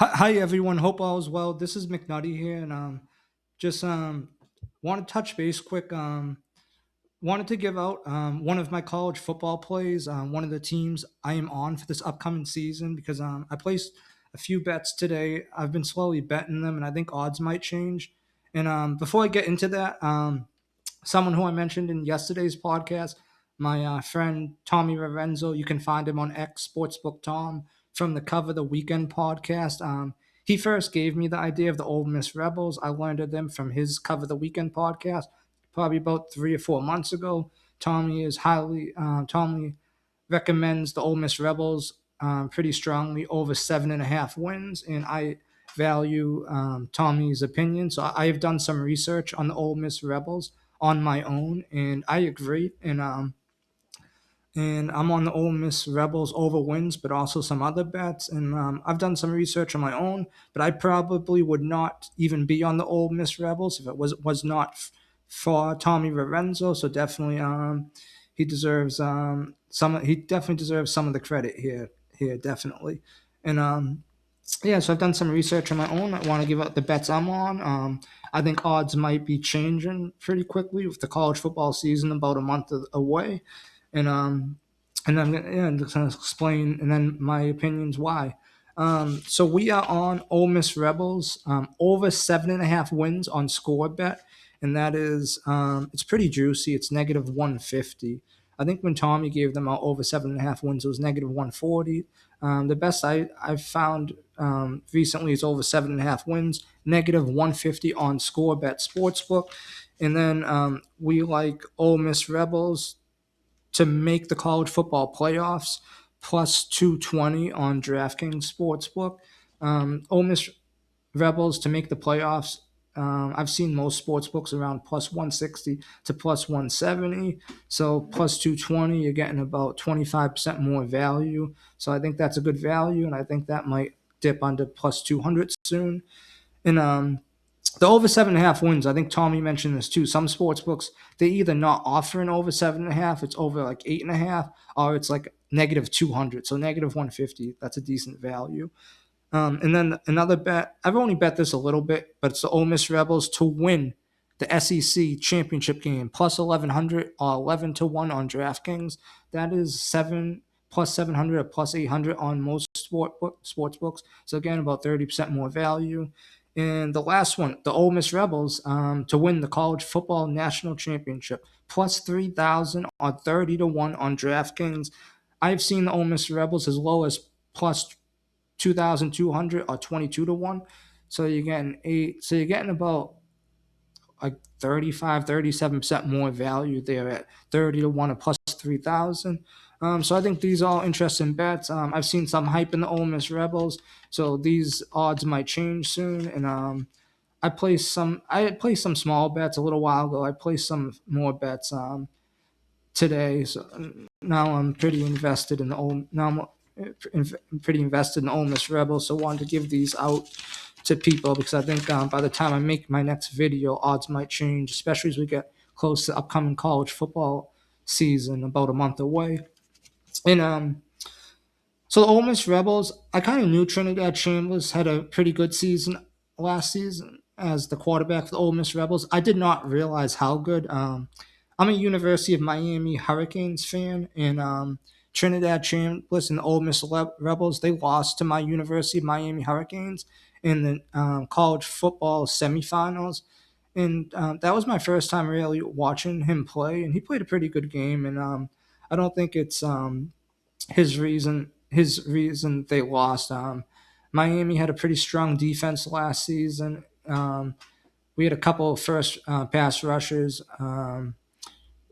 Hi everyone. Hope all is well. This is McNutty here, and just want to touch base quick. Wanted to give out one of my college football plays, one of the teams I am on for this upcoming season because I placed a few bets today. I've been slowly betting them, and I think odds might change. And before I get into that, someone who I mentioned in yesterday's podcast, my friend Tommy Lorenzo. You can find him on X Sportsbook Tom from the Cover the Weekend podcast. He first gave me the idea of the Ole Miss Rebels. I learned of them from his Cover the Weekend podcast, probably about 3 or 4 months ago. Tommy recommends the Ole Miss Rebels pretty strongly over 7.5 wins, and I value Tommy's opinion. So I have done some research on the Ole Miss Rebels on my own, and I agree. And I'm on the Ole Miss Rebels over wins, but also some other bets. And I've done some research on my own, but I probably would not even be on the Ole Miss Rebels if it was not for Tommy Lorenzo. So definitely, he deserves some. He definitely deserves some of the credit here. Here, definitely. And yeah, so I've done some research on my own. I want to give out the bets I'm on. I think odds might be changing pretty quickly with the college football season about a month away, and I'm just gonna explain and then my opinions why. So we are on Ole Miss Rebels over 7.5 wins on score bet, and that is it's pretty juicy. It's -150. I think when Tommy gave them out over 7.5 wins, it was -140. The best I've found recently is over 7.5 wins, -150 on score bet sportsbook. And then we like Ole Miss Rebels to make the college football playoffs, plus 220 on DraftKings Sportsbook. Ole Miss Rebels to make the playoffs. I've seen most sports books around plus 160 to plus 170. So plus 220, you're getting about 25% more value. So I think that's a good value, and I think that might dip under plus 200 soon. And the over 7.5 wins, I think Tommy mentioned this too. Some sports books, they either not offering over 7.5, it's over like 8.5, or it's like -200. So -150, that's a decent value. And then another bet, I've only bet this a little bit, but it's the Ole Miss Rebels to win the SEC championship game, plus 1100 or 11 to 1 on DraftKings. That is 700 or plus 800 on most sports books. So again, about 30% more value. And the last one, the Ole Miss Rebels to win the college football national championship, plus 3,000 or 30 to 1 on DraftKings. I've seen the Ole Miss Rebels as low as plus 2,200 or 22 to 1. So you're getting eight. So you're getting about like 35, 37% more value there at 30 to 1 or plus 3,000. So I think these are all interesting bets. I've seen some hype in the Ole Miss Rebels, so these odds might change soon. And I had placed some small bets a little while ago. I placed some more bets today. So now I'm pretty invested in the old. Now pretty invested in the Ole Miss Rebels. So wanted to give these out to people because I think by the time I make my next video, odds might change, especially as we get close to upcoming college football season, about a month away. And so the Ole Miss Rebels, I kind of knew Trinidad Chambers had a pretty good season last season as the quarterback for the Ole Miss Rebels. I did not realize how good. I'm a University of Miami Hurricanes fan, and Trinidad Chambers and the Ole Miss Rebels, they lost to my University of Miami Hurricanes in the college football semifinals. And that was my first time really watching him play, and he played a pretty good game. And I don't think it's his reason they lost. Miami had a pretty strong defense last season. We had a couple of first pass rushers,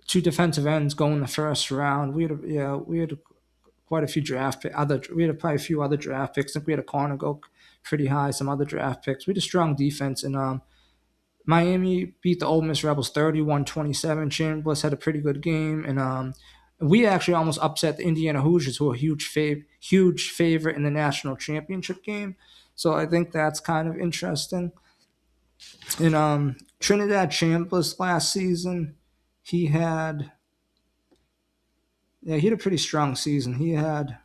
two defensive ends go in the first round. We had quite a few we had probably a few other draft picks. I think we had a corner go pretty high, some other draft picks. We had a strong defense, and Miami beat the Ole Miss Rebels 31-27. Chambers had a pretty good game, and we actually almost upset the Indiana Hoosiers, who are a huge favorite in the national championship game. So I think that's kind of interesting. And Trinidad Chambers last season, he had he had a pretty strong season. He had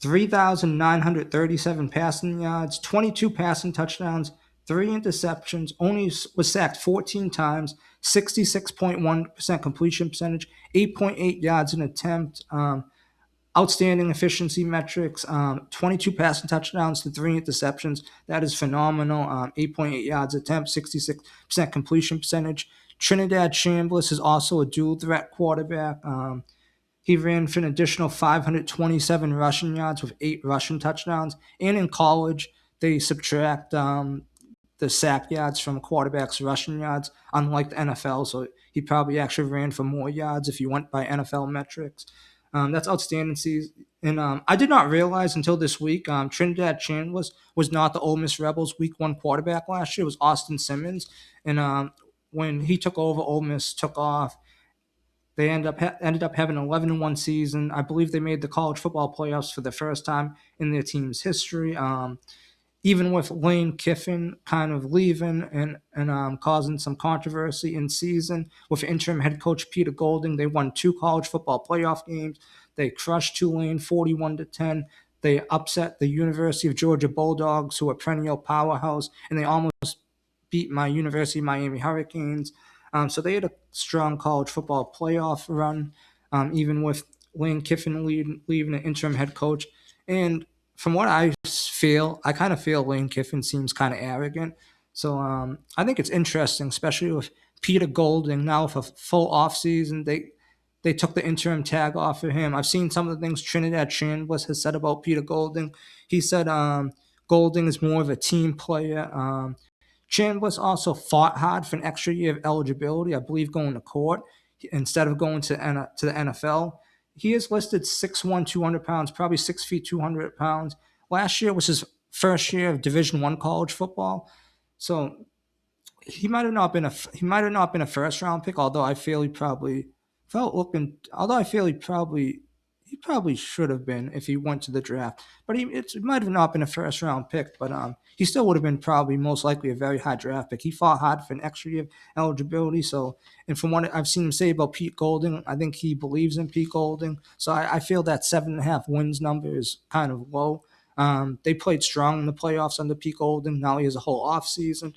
3,937 passing yards, 22 passing touchdowns, three interceptions, only was sacked 14 times, 66.1% completion percentage, 8.8 yards an attempt. Outstanding efficiency metrics, 22 passing touchdowns to three interceptions. That is phenomenal. 8.8 yards attempt, 66% completion percentage. Trinidad Chambliss is also a dual threat quarterback. He ran for an additional 527 rushing yards with eight rushing touchdowns. And in college, they subtract the sack yards from quarterbacks' rushing yards, unlike the NFL. So he probably actually ran for more yards if you went by NFL metrics. That's outstanding season. And I did not realize until this week, Trinidad Chambliss was not the Ole Miss Rebels Week 1 quarterback last year. It was Austin Simmons. And when he took over, Ole Miss took off. They ended up having an 11-1 season. I believe they made the college football playoffs for the first time in their team's history. Even with Lane Kiffin kind of leaving and causing some controversy in season with interim head coach Peter Golding, they won two college football playoff games. They crushed Tulane 41-10. They upset the University of Georgia Bulldogs, who are a perennial powerhouse, and they almost beat my University of Miami Hurricanes. So they had a strong college football playoff run, even with Lane Kiffin leaving an interim head coach. And from what I feel, I kind of feel Lane Kiffin seems kind of arrogant. So I think it's interesting, especially with Peter Golding now with a full offseason. They took the interim tag off of him. I've seen some of the things Trinidad Chambliss has said about Peter Golding. He said Golding is more of a team player. Chambliss also fought hard for an extra year of eligibility, I believe, going to court instead of going to the NFL. He is listed 6'1", 200 pounds, probably 6 feet, 200 pounds. Last year was his first year of Division I college football. So he might have not been a first round pick, although I feel he probably felt looking although I feel he probably should have been if he went to the draft. But it might have not been a first round pick, but he still would have been probably most likely a very high draft pick. He fought hard for an extra year of eligibility. So, and from what I've seen him say about Pete Golding, I think he believes in Pete Golding. So I feel that 7.5 wins number is kind of low. They played strong in the playoffs under Pete Golding. Now he has a whole offseason.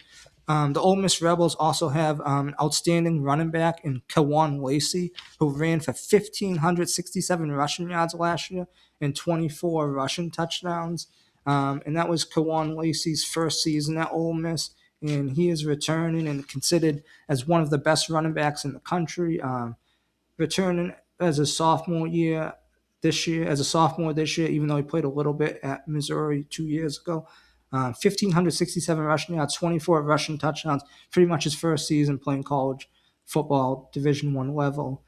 The Ole Miss Rebels also have an outstanding running back in Kawan Lacey, who ran for 1,567 rushing yards last year and 24 rushing touchdowns. And that was Kawan Lacey's first season at Ole Miss, and he is returning and considered as one of the best running backs in the country. Returning as a sophomore this year, even though he played a little bit at Missouri 2 years ago. 1,567 rushing yards, 24 rushing touchdowns. Pretty much his first season playing college football, Division I level.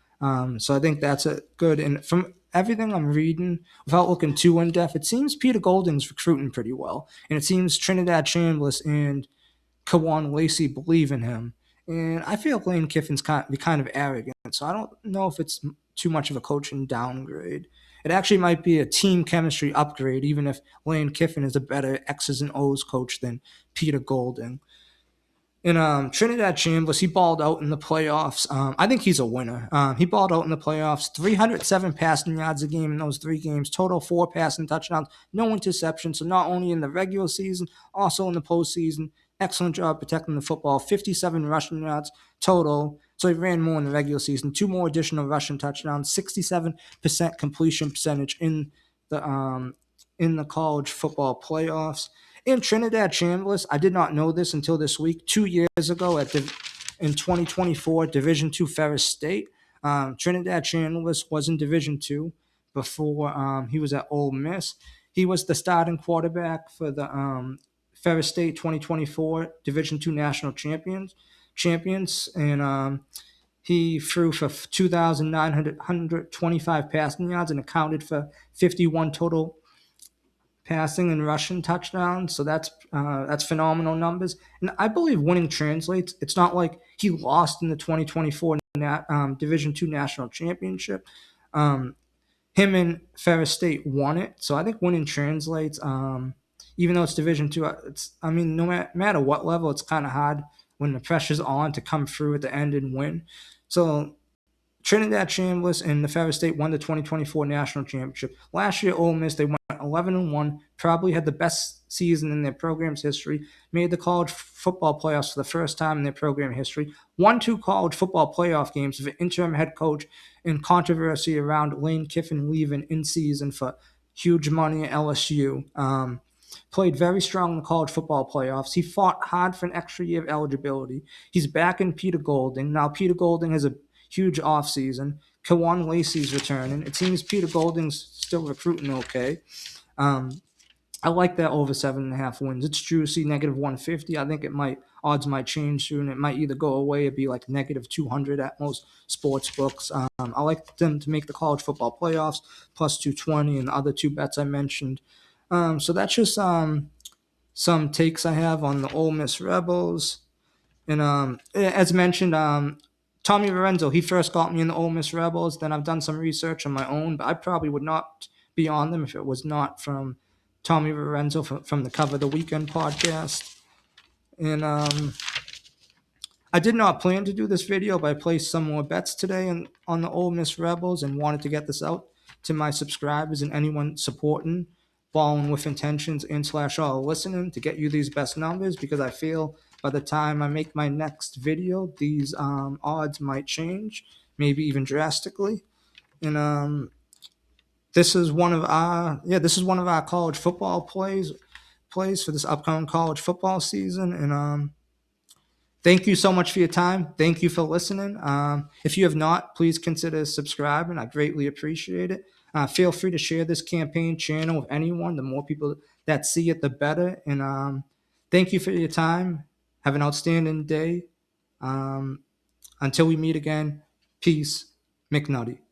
So I think that's a good. And from everything I'm reading, without looking too in depth, it seems Peter Golding's recruiting pretty well, and it seems Trinidad Chambliss and Kawan Lacey believe in him. And I feel Lane Kiffin's kind of arrogant, so I don't know if it's too much of a coaching downgrade. It actually might be a team chemistry upgrade, even if Lane Kiffin is a better X's and O's coach than Peter Golding. And Trinidad Chambliss, he balled out in the playoffs. I think he's a winner. He balled out in the playoffs. 307 passing yards a game in those 3 games. Total 4 passing touchdowns. No interceptions. So not only in the regular season, also in the postseason. Excellent job protecting the football. 57 rushing yards total. So he ran more in the regular season. 2 more additional rushing touchdowns. 67% completion percentage in the college football playoffs. In Trinidad Chambliss, I did not know this until this week. 2 years ago, in 2024, Division II Ferris State, Trinidad Chambliss was in Division II before he was at Ole Miss. He was the starting quarterback for the Ferris State 2024 Division II national champions, and he threw for 2,925 passing yards and accounted for 51 total passing and rushing touchdowns. So that's phenomenal numbers. And I believe winning translates. It's not like he lost in the 2024 Division II national championship. Him and Ferris State won it. So I think winning translates. Even though it's Division II, no matter what level, it's kind of hard when the pressure's on to come through at the end and win. So Trinidad Chambliss and the Ferris State won the 2024 national championship. Last year, Ole Miss, they went 11-1, probably had the best season in their program's history, made the college football playoffs for the first time in their program history, won 2 college football playoff games with an interim head coach and controversy around Lane Kiffin leaving in season for huge money at LSU. Played very strong in the college football playoffs. He fought hard for an extra year of eligibility. He's back in Peter Golding. Now, Peter Golding has a huge offseason. Kawan Lacey's returning. It seems Peter Golding's still recruiting okay. I like that over 7.5 wins. It's juicy, -150. I think odds might change soon. It might either go away or be like -200 at most sports books. I like them to make the college football playoffs, plus 220, and the other 2 bets I mentioned. So that's just some takes I have on the Ole Miss Rebels. And as mentioned, Tommy Lorenzo, he first got me in the Ole Miss Rebels. Then I've done some research on my own, but I probably would not be on them if it was not from Tommy Lorenzo from the Cover the Weekend podcast. And I did not plan to do this video, but I placed some more bets today on the Ole Miss Rebels and wanted to get this out to my subscribers and anyone supporting Balling with Intentions and / all listening to get you these best numbers, because I feel by the time I make my next video, these odds might change, maybe even drastically. And this is one of our college football plays for this upcoming college football season. And thank you so much for your time. Thank you for listening. If you have not, please consider subscribing. I greatly appreciate it. Feel free to share this campaign channel with anyone. The more people that see it, the better. And thank you for your time. Have an outstanding day. Until we meet again, peace, McNutty.